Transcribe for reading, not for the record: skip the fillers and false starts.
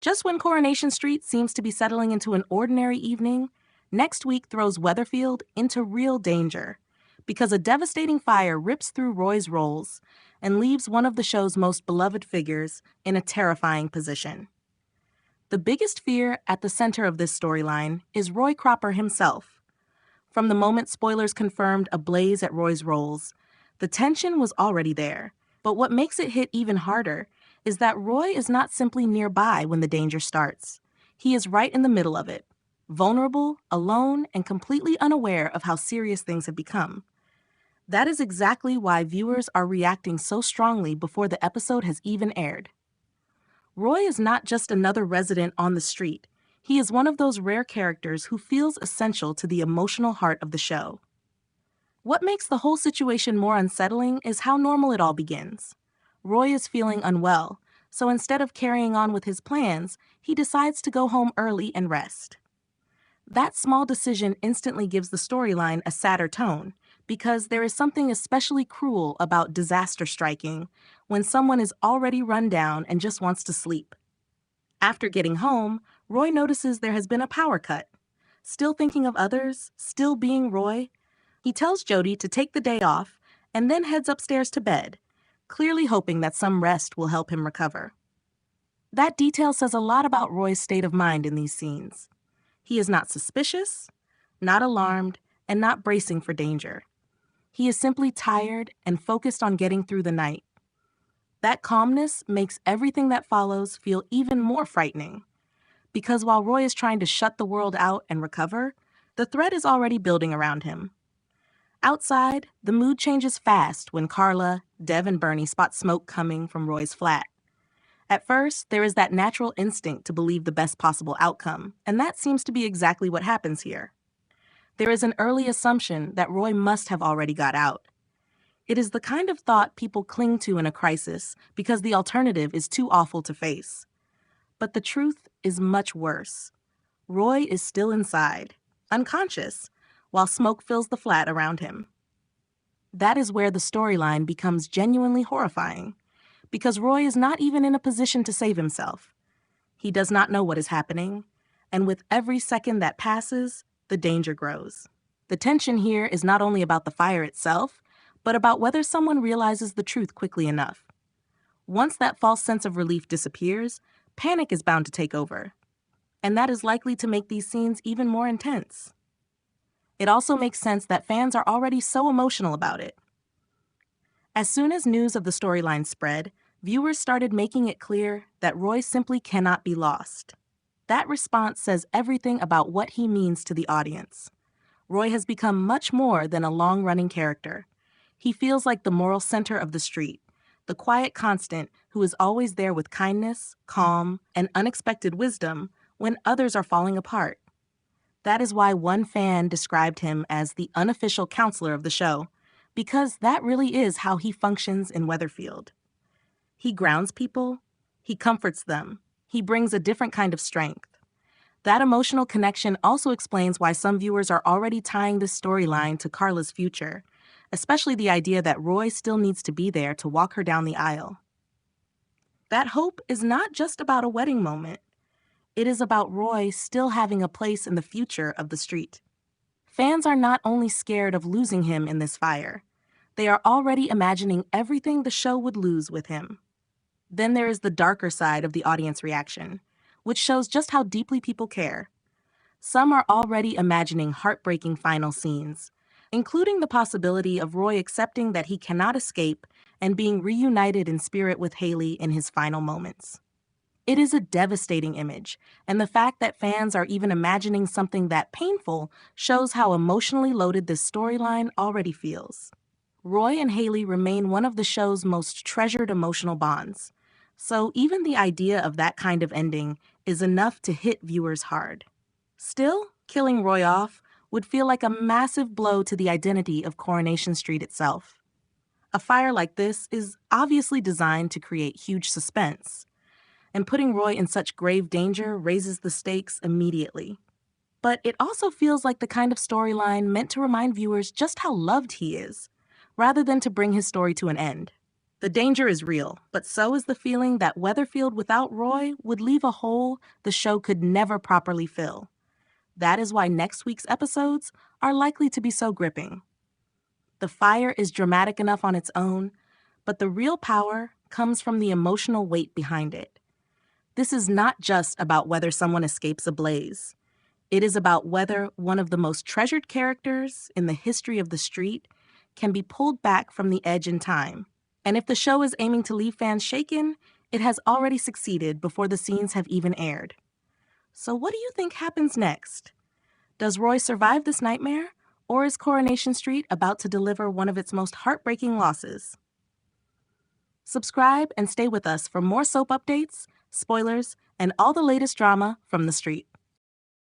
Just when Coronation Street seems to be settling into an ordinary evening, next week throws Weatherfield into real danger because a devastating fire rips through Roy's roles and leaves one of the show's most beloved figures in a terrifying position. The biggest fear at the center of this storyline is Roy Cropper himself. From the moment spoilers confirmed a blaze at Roy's roles, the tension was already there. But what makes it hit even harder is that Roy is not simply nearby when the danger starts. He is right in the middle of it, vulnerable, alone, and completely unaware of how serious things have become. That is exactly why viewers are reacting so strongly before the episode has even aired. Roy is not just another resident on the street. He is one of those rare characters who feels essential to the emotional heart of the show. What makes the whole situation more unsettling is how normal it all begins. Roy is feeling unwell, so instead of carrying on with his plans, he decides to go home early and rest. That small decision instantly gives the storyline a sadder tone, because there is something especially cruel about disaster striking when someone is already run down and just wants to sleep. After getting home, Roy notices there has been a power cut. Still thinking of others, still being Roy, he tells Jody to take the day off and then heads upstairs to bed, clearly hoping that some rest will help him recover. That detail says a lot about Roy's state of mind in these scenes. He is not suspicious, not alarmed, and not bracing for danger. He is simply tired and focused on getting through the night. That calmness makes everything that follows feel even more frightening, because while Roy is trying to shut the world out and recover, the threat is already building around him. Outside, the mood changes fast when Carla, Dev, and Bernie spot smoke coming from Roy's flat. At first, there is that natural instinct to believe the best possible outcome, and that seems to be exactly what happens here. There is an early assumption that Roy must have already got out. It is the kind of thought people cling to in a crisis because the alternative is too awful to face. But the truth is much worse. Roy is still inside, unconscious, while smoke fills the flat around him. That is where the storyline becomes genuinely horrifying, because Roy is not even in a position to save himself. He does not know what is happening, and with every second that passes, the danger grows. The tension here is not only about the fire itself, but about whether someone realizes the truth quickly enough. Once that false sense of relief disappears, panic is bound to take over, and that is likely to make these scenes even more intense. It also makes sense that fans are already so emotional about it. As soon as news of the storyline spread, viewers started making it clear that Roy simply cannot be lost. That response says everything about what he means to the audience. Roy has become much more than a long-running character. He feels like the moral center of the street, the quiet constant who is always there with kindness, calm, and unexpected wisdom when others are falling apart. That is why one fan described him as the unofficial counselor of the show, because that really is how he functions in Weatherfield. He grounds people, he comforts them, he brings a different kind of strength. That emotional connection also explains why some viewers are already tying this storyline to Carla's future, especially the idea that Roy still needs to be there to walk her down the aisle. That hope is not just about a wedding moment. It is about Roy still having a place in the future of the street. Fans are not only scared of losing him in this fire, they are already imagining everything the show would lose with him. Then there is the darker side of the audience reaction, which shows just how deeply people care. Some are already imagining heartbreaking final scenes, including the possibility of Roy accepting that he cannot escape and being reunited in spirit with Haley in his final moments. It is a devastating image, and the fact that fans are even imagining something that painful shows how emotionally loaded this storyline already feels. Roy and Haley remain one of the show's most treasured emotional bonds, so even the idea of that kind of ending is enough to hit viewers hard. Still, killing Roy off would feel like a massive blow to the identity of Coronation Street itself. A fire like this is obviously designed to create huge suspense, and putting Roy in such grave danger raises the stakes immediately. But it also feels like the kind of storyline meant to remind viewers just how loved he is, rather than to bring his story to an end. The danger is real, but so is the feeling that Weatherfield without Roy would leave a hole the show could never properly fill. That is why next week's episodes are likely to be so gripping. The fire is dramatic enough on its own, but the real power comes from the emotional weight behind it. This is not just about whether someone escapes a blaze. It is about whether one of the most treasured characters in the history of the street can be pulled back from the edge in time. And if the show is aiming to leave fans shaken, it has already succeeded before the scenes have even aired. So what do you think happens next? Does Roy survive this nightmare, or is Coronation Street about to deliver one of its most heartbreaking losses? Subscribe and stay with us for more soap updates, spoilers, and all the latest drama from the street.